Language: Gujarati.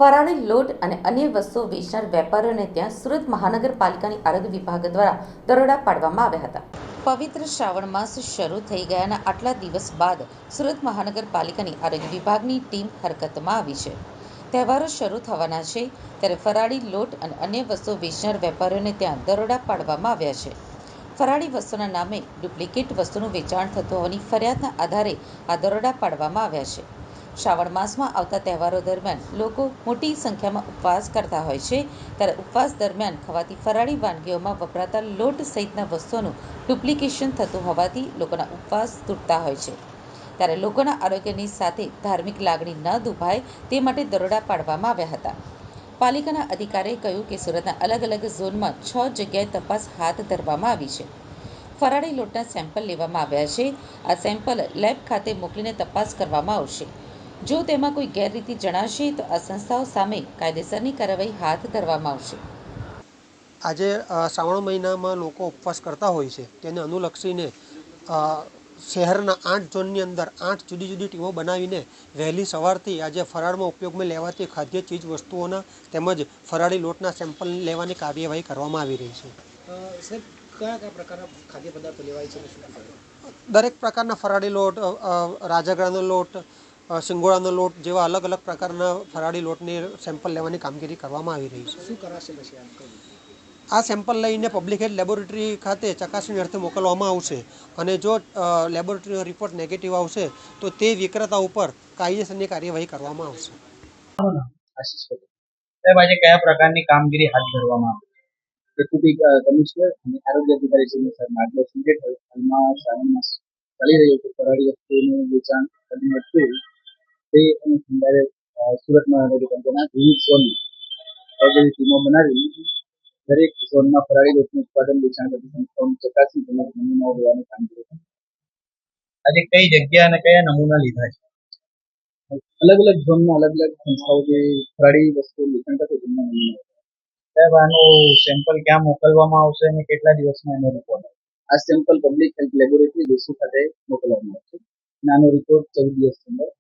ફરાળી લોટ અને અન્ય વસ્તુઓ વેચનાર વેપારીઓને ત્યાં સુરત મહાનગરપાલિકાની આરોગ્ય વિભાગ દ્વારા દરોડા પાડવામાં આવ્યા હતા. પવિત્ર શ્રાવણ માસ શરૂ થઈ ગયાના આટલા દિવસ બાદ સુરત મહાનગરપાલિકાની આરોગ્ય વિભાગની ટીમ હરકતમાં આવી છે. તહેવારો શરૂ થવાના છે ત્યારે ફરાળી લોટ અને અન્ય વસ્તુઓ વેચનાર વેપારીઓને ત્યાં દરોડા પાડવામાં આવ્યા છે. ફરાળી વસ્તુના નામે ડુપ્લિકેટ વસ્તુનું વેચાણ થતું હોવાની ફરિયાદના આધારે આ દરોડા પાડવામાં આવ્યા છે. શ્રાવણ માસમાં આવતા તહેવારો દરમિયાન લોકો મોટી સંખ્યામાં ઉપવાસ કરતા હોય છે ત્યારે ઉપવાસ દરમિયાન ખવાતી ફરાળી વાનગીઓમાં વપરાતા લોટ સહિતના વસ્તુઓનું ડુપ્લિકેશન થતું હોવાથી લોકોના ઉપવાસ તૂટતા હોય છે. ત્યારે લોકોના આરોગ્યની સાથે ધાર્મિક લાગણી ન દુભાય તે માટે દરોડા પાડવામાં આવ્યા હતા. પાલિકાના અધિકારીએ કહ્યું કે સુરતના અલગ અલગ ઝોનમાં 6 જગ્યાએ તપાસ હાથ ધરવામાં આવી છે. ફરાળી લોટના સેમ્પલ લેવામાં આવ્યા છે. આ સેમ્પલ લેબ ખાતે મોકલીને તપાસ કરવામાં આવશે. જો તેમાં કોઈ ગેરરીતિ જણાશે તો આ સંસ્થાઓ સામે કાયદેસરની કાર્યવાહી હાથ ધરવામાં આવશે. આજે શ્રાવણ મહિનામાં લોકો ઉપવાસ કરતા હોય છે તેને અનુલક્ષીને શહેરના 8 ઝોનની અંદર 8 જુદી જુદી ટીમો બનાવીને વહેલી સવારથી આજે ફરાળમાં ઉપયોગમાં લેવાતી ખાદ્ય ચીજ વસ્તુઓના તેમજ ફરાળી લોટના સેમ્પલ લેવાની કાર્યવાહી કરવામાં આવી રહી છે. સાહેબ, કયા પ્રકારના ખાદ્ય પદાર્થો લેવાય છે? દરેક પ્રકારના ફરાળી લોટ, રાજગરાનો લોટ, સિંગોડાનો લોટ જેવા અલગ અલગ પ્રકારના ફરાળી લોટની સેમ્પલ લેવાની કામગીરી કરવામાં આવી રહી છે. શું કરાશે પછી આ સેમ્પલ લઈને પબ્લિક હેલ્થ લેબોરેટરી ખાતે ચકાસણી અર્થે મોકલવામાં આવશે અને જો લેબોરેટરીનો રિપોર્ટ નેગેટિવ આવશે તો તે વિક્રેતા ઉપર કાયદેસરની કાર્યવાહી કરવામાં આવશે. આશીષ પટેલ સાહેબ, આજે કયા પ્રકારની કામગીરી હાથ ધરવામાં આવી? ડેપ્યુટી કમિશનર અને આરોગ્ય અધિકારી શ્રીને સર માર્ગદર્શન હેઠળ હાલમાં શ્રાવણ માસ ચાલી રહ્યો છે. ફરાળી વસ્તુઓનું વેચાણ અટકે તે અનુસંધાને સુરત મહાનગરપાલિકાના વિવિધ ઝોનમાં ટીમો બનાવી દરેક ઝોનમાં ફરાળી લોટનું ઉત્પાદન વેચાણ કરતી સંસ્થાઓની ચકાસણી તેમજ નમૂનાઓ લેવાની કામગીરી કરી. આજે કઈ જગ્યા અને કયા નમૂના લીધા છે? અલગ અલગ ઝોનમાં અલગ અલગ સંસ્થાઓ જે ફરાળી વસ્તુઓ વેચાણ કરતી તેમના નમૂના. સાહેબ, આનું સેમ્પલ ક્યાં મોકલવામાં આવશે અને કેટલા દિવસમાં એનો રિપોર્ટ? આ સેમ્પલ પબ્લિક હેલ્થ લેબોરેટરી દેશી ખાતે મોકલવામાં આવશે અને આનો રિપોર્ટ 14 દિવસની અંદર